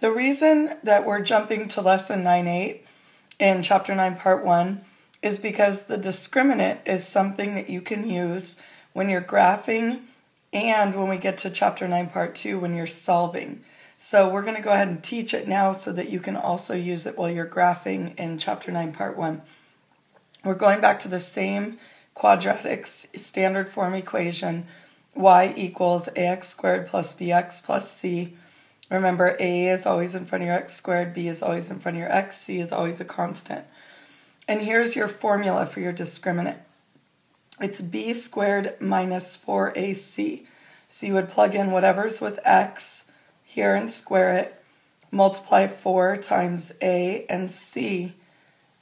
The reason that we're jumping to lesson 9.8 in chapter 9 part 1 is because the discriminant is something that you can use when you're graphing and when we get to chapter 9 part 2 when you're solving. So we're going to go ahead and teach it now so that you can also use it while you're graphing in chapter 9 part 1. We're going back to the same quadratic standard form equation, y equals ax squared plus bx plus c. Remember, a is always in front of your x squared, b is always in front of your x, c is always a constant. And here's your formula for your discriminant. It's b squared minus 4ac. So you would plug in whatever's with x here and square it, multiply 4 times a and c,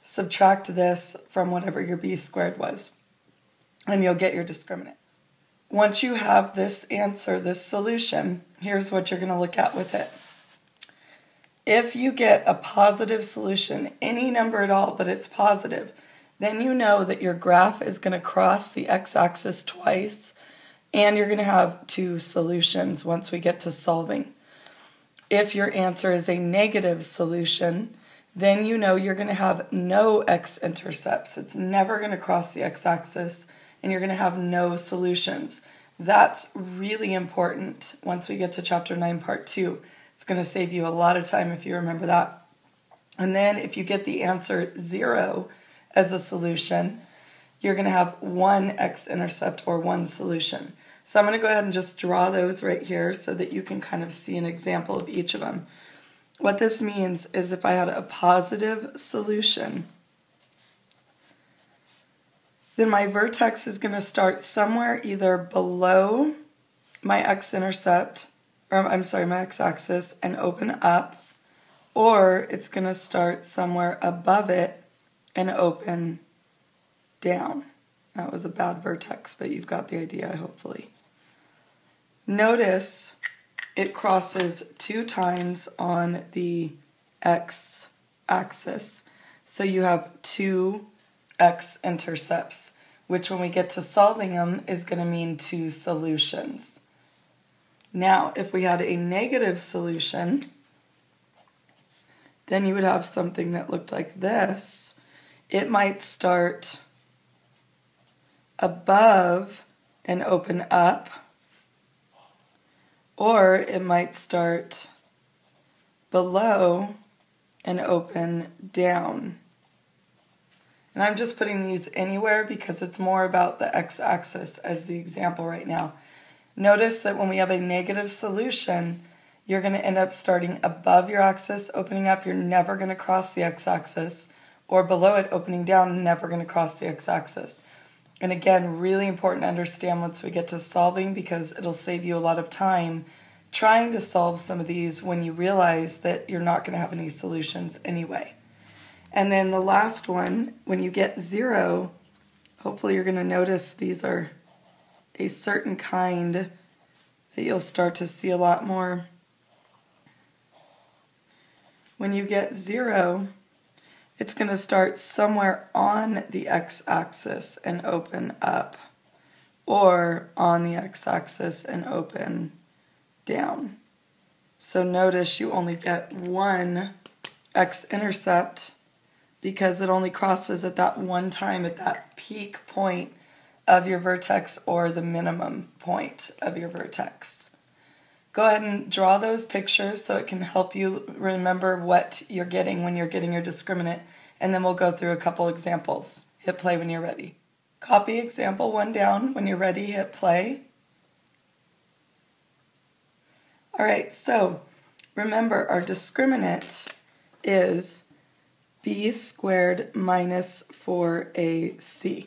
subtract this from whatever your b squared was, and you'll get your discriminant. Once you have this answer, this solution, here's what you're going to look at with it. If you get a positive solution, any number at all, but it's positive, then you know that your graph is going to cross the x-axis twice, and you're going to have two solutions once we get to solving. If your answer is a negative solution, then you know you're going to have no x-intercepts. It's never going to cross the x-axis, and you're going to have no solutions. That's really important once we get to chapter 9 part 2. It's going to save you a lot of time if you remember that. And then if you get the answer 0 as a solution, you're going to have one x-intercept or one solution. So I'm going to go ahead and just draw those right here so that you can kind of see an example of each of them. What this means is if I had a positive solution, then my vertex is going to start somewhere either below my x-intercept, or I'm sorry, my x-axis, and open up, or it's going to start somewhere above it and open down. That was a bad vertex, but you've got the idea, hopefully. Notice it crosses 2 times on the x-axis. So you have 2 x-intercepts, which when we get to solving them is going to mean 2 solutions. Now, if we had a negative solution, then you would have something that looked like this. It might start above and open up, or it might start below and open down. And I'm just putting these anywhere because it's more about the x-axis as the example right now. Notice that when we have a negative solution, you're going to end up starting above your axis, opening up. You're never going to cross the x-axis, or below it, opening down, never going to cross the x-axis. And again, really important to understand once we get to solving because it'll save you a lot of time trying to solve some of these when you realize that you're not going to have any solutions anyway. And then the last one, when you get 0, hopefully you're going to notice these are a certain kind that you'll start to see a lot more. When you get 0, it's going to start somewhere on the x-axis and open up, or on the x-axis and open down. So notice you only get one x-intercept because it only crosses at that one time at that peak point of your vertex or the minimum point of your vertex. Go ahead and draw those pictures so it can help you remember what you're getting when you're getting your discriminant, and then we'll go through a couple examples. Hit play when you're ready. Copy example 1 down. When you're ready, hit play. All right, so remember our discriminant is b squared minus 4ac.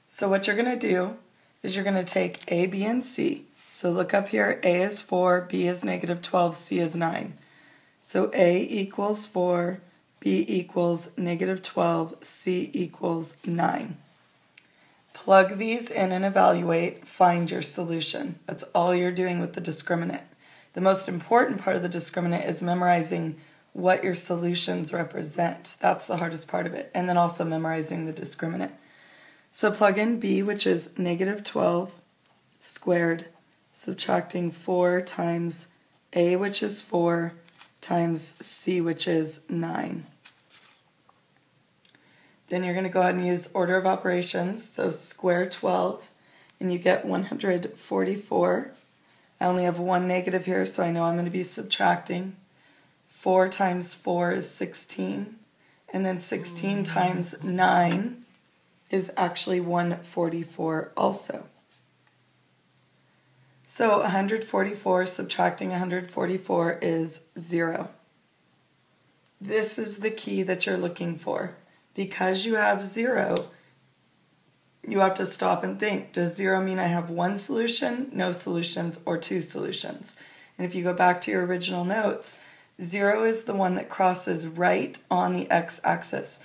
So what you're going to do is you're going to take a, b, and c. So look up here, a is 4, b is negative 12, c is 9. So a equals 4, b equals negative 12, c equals 9. Plug these in and evaluate, find your solution. That's all you're doing with the discriminant. The most important part of the discriminant is memorizing what your solutions represent. That's the hardest part of it. And then also memorizing the discriminant. So plug in b, which is negative 12 squared, subtracting 4 times A, which is 4, times C, which is 9. Then you're going to go ahead and use order of operations, so square 12, and you get 144. I only have one negative here, so I know I'm going to be subtracting. 4 times 4 is 16, and then 16 times 9 is actually 144 also. So 144 subtracting 144 is 0. This is the key that you're looking for. Because you have 0, you have to stop and think, does 0 mean I have one solution, no solutions, or two solutions? And if you go back to your original notes, 0 is the one that crosses right on the x-axis.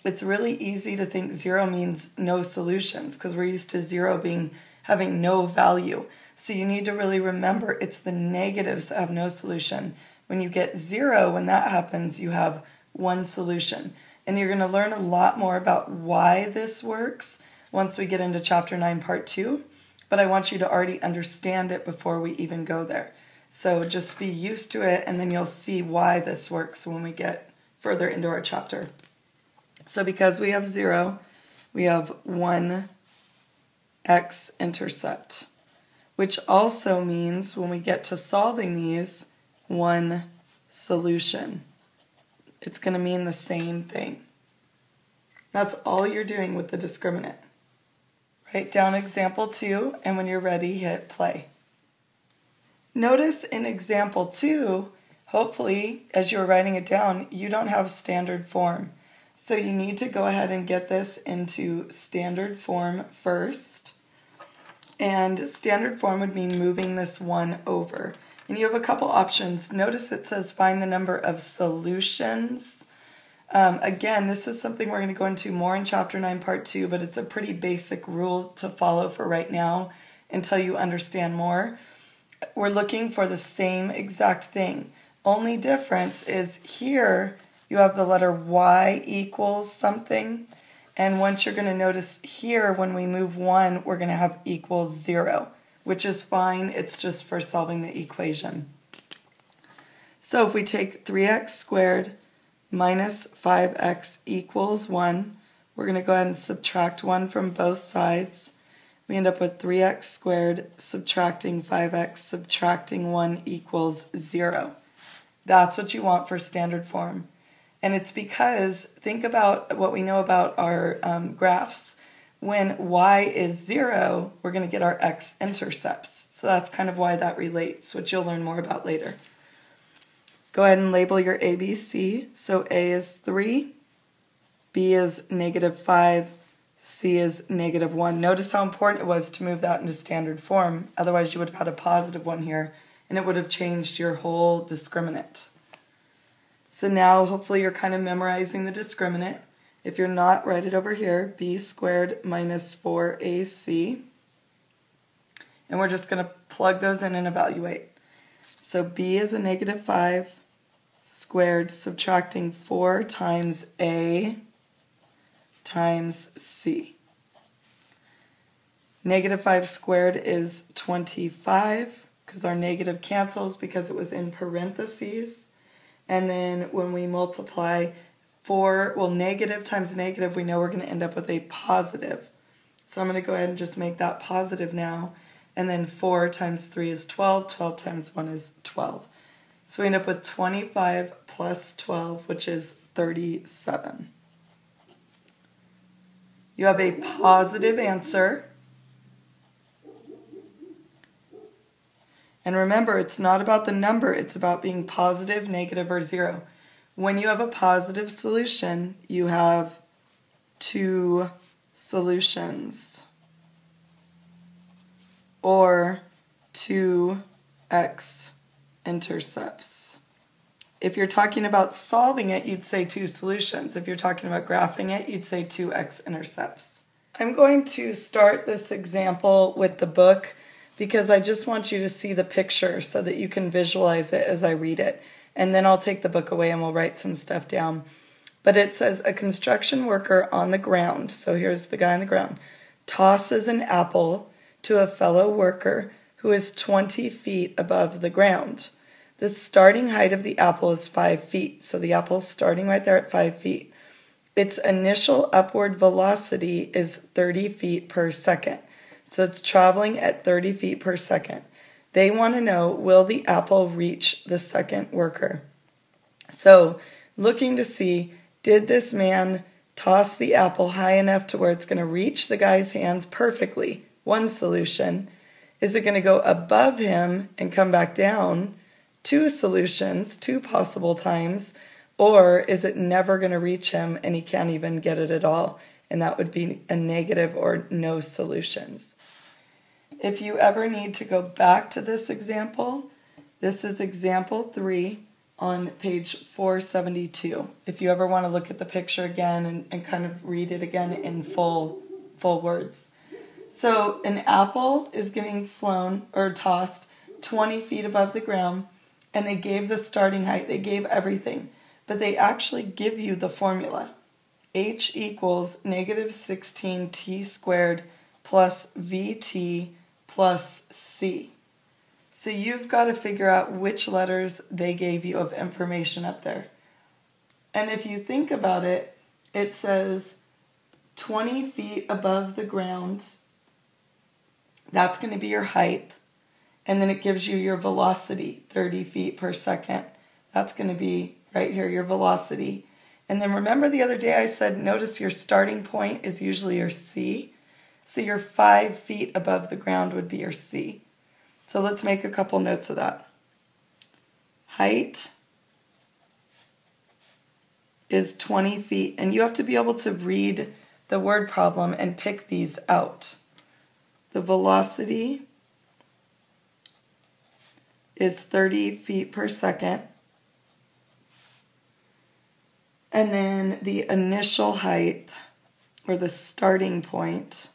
It's really easy to think 0 means no solutions because we're used to 0 having no value. So you need to really remember it's the negatives that have no solution. When you get 0, when that happens, you have one solution. And you're going to learn a lot more about why this works once we get into Chapter 9, Part 2. But I want you to already understand it before we even go there. So just be used to it, and then you'll see why this works when we get further into our chapter. So because we have 0, we have one x-intercept, which also means when we get to solving these, one solution. It's going to mean the same thing. That's all you're doing with the discriminant. Write down example 2, and when you're ready, hit play. Notice in example 2, hopefully, as you're writing it down, you don't have standard form. So you need to go ahead and get this into standard form first. And standard form would mean moving this 1 over. And you have a couple options. Notice it says find the number of solutions. Again, this is something we're going to go into more in Chapter 9, Part 2, but it's a pretty basic rule to follow for right now until you understand more. We're looking for the same exact thing. Only difference is here you have the letter y equals something. And once you're going to notice here, when we move 1, we're going to have equals 0. Which is fine, it's just for solving the equation. So if we take 3x squared minus 5x equals 1, we're going to go ahead and subtract 1 from both sides. We end up with 3x squared subtracting 5x subtracting 1 equals 0. That's what you want for standard form. And it's because, think about what we know about our graphs. When y is 0, we're going to get our x-intercepts. So that's kind of why that relates, which you'll learn more about later. Go ahead and label your A, B, C. So A is 3, B is -5, C is -1. Notice how important it was to move that into standard form. Otherwise, you would have had a positive one here, and it would have changed your whole discriminant. So now, hopefully, you're kind of memorizing the discriminant. If you're not, write it over here, b squared minus 4ac. And we're just going to plug those in and evaluate. So b is a -5 squared subtracting 4 times a times c. -5 squared is 25 because our negative cancels because it was in parentheses. And then when we multiply 4, well, negative times negative, we know we're going to end up with a positive. So I'm going to go ahead and just make that positive now. And then 4 times 3 is 12. 12 times 1 is 12. So we end up with 25 plus 12, which is 37. You have a positive answer. And remember, it's not about the number. It's about being positive, negative, or 0. When you have a positive solution, you have 2 solutions or 2 x-intercepts. If you're talking about solving it, you'd say 2 solutions. If you're talking about graphing it, you'd say 2 x-intercepts. I'm going to start this example with the book because I just want you to see the picture so that you can visualize it as I read it. And then I'll take the book away and we'll write some stuff down. But it says a construction worker on the ground, so here's the guy on the ground, tosses an apple to a fellow worker who is 20 feet above the ground. The starting height of the apple is 5 feet. So the apple is starting right there at 5 feet. Its initial upward velocity is 30 feet per second. So it's traveling at 30 feet per second. They want to know, will the apple reach the second worker? So looking to see, did this man toss the apple high enough to where it's going to reach the guy's hands perfectly? One solution. Is it going to go above him and come back down? Two solutions, two possible times. Or is it never going to reach him and he can't even get it at all? And that would be a negative or no solutions. If you ever need to go back to this example, this is example 3 on page 472. If you ever want to look at the picture again and kind of read it again in full words. So an apple is getting flown or tossed 20 feet above the ground, and they gave the starting height, they gave everything, but they actually give you the formula. H equals negative 16t squared plus vt plus c. So you've got to figure out which letters they gave you of information up there. And if you think about it, it says 20 feet above the ground. That's going to be your height. And then it gives you your velocity, 30 feet per second. That's going to be right here, your velocity. And then remember the other day I said, notice your starting point is usually your C. So your 5 feet above the ground would be your C. So let's make a couple notes of that. Height is 20 feet. And you have to be able to read the word problem and pick these out. The velocity is 30 feet per second. And then the initial height, or the starting point,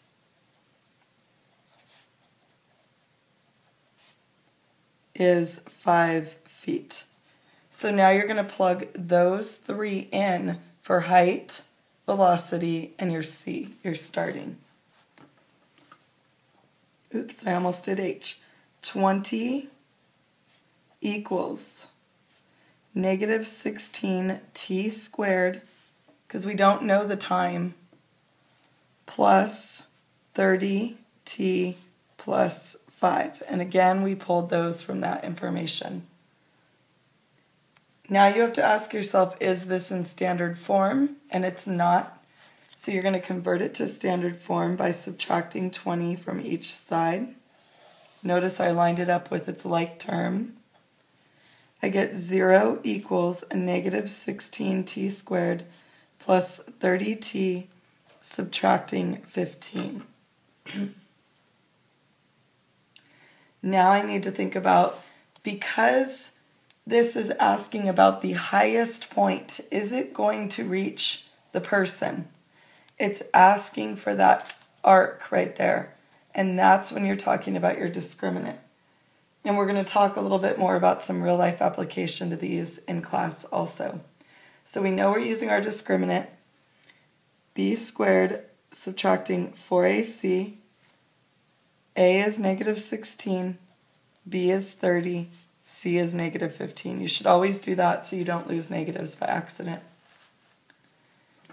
is 5 feet. So now you're going to plug those 3 in for height, velocity, and your C, your starting. Oops, I almost did H. 20 equals negative 16t squared, because we don't know the time, plus 30t plus 5. And again, we pulled those from that information. Now you have to ask yourself, is this in standard form? And it's not. So you're going to convert it to standard form by subtracting 20 from each side. Notice I lined it up with its like term. I get 0 equals a negative 16t squared plus 30t subtracting 15. Now I need to think about, because this is asking about the highest point, is it going to reach the person? It's asking for that arc right there. And that's when you're talking about your discriminant. And we're going to talk a little bit more about some real life application to these in class also. So we know we're using our discriminant. B squared subtracting 4ac. A is negative 16. B is 30. C is negative 15. You should always do that so you don't lose negatives by accident.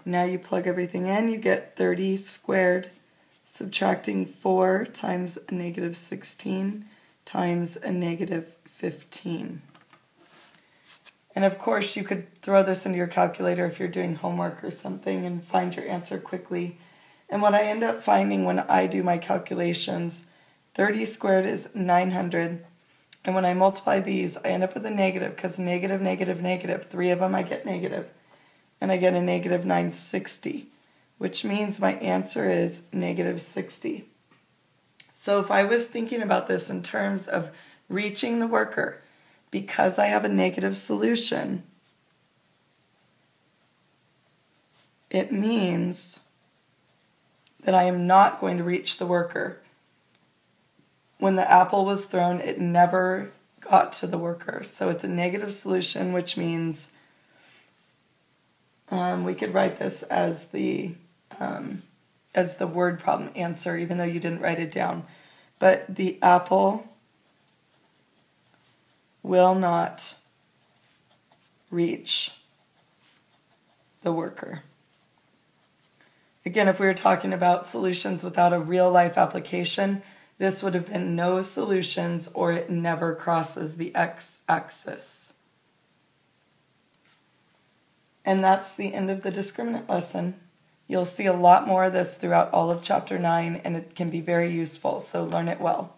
Now you plug everything in. You get 30 squared subtracting 4 times a negative 16 times a negative 15. And of course you could throw this into your calculator if you're doing homework or something and find your answer quickly. And what I end up finding when I do my calculations, 30 squared is 900. And when I multiply these, I end up with a negative, because negative, negative, negative. 3 of them I get negative. And I get a negative 960, which means my answer is negative 60. So if I was thinking about this in terms of reaching the worker, because I have a negative solution, it means that I am not going to reach the worker. When the apple was thrown, it never got to the worker. So it's a negative solution, which means we could write this as the word problem answer, even though you didn't write it down. But the apple will not reach the worker. Again, if we were talking about solutions without a real-life application, this would have been no solutions, or it never crosses the x-axis. And that's the end of the discriminant lesson. You'll see a lot more of this throughout all of Chapter 9, and it can be very useful, so learn it well.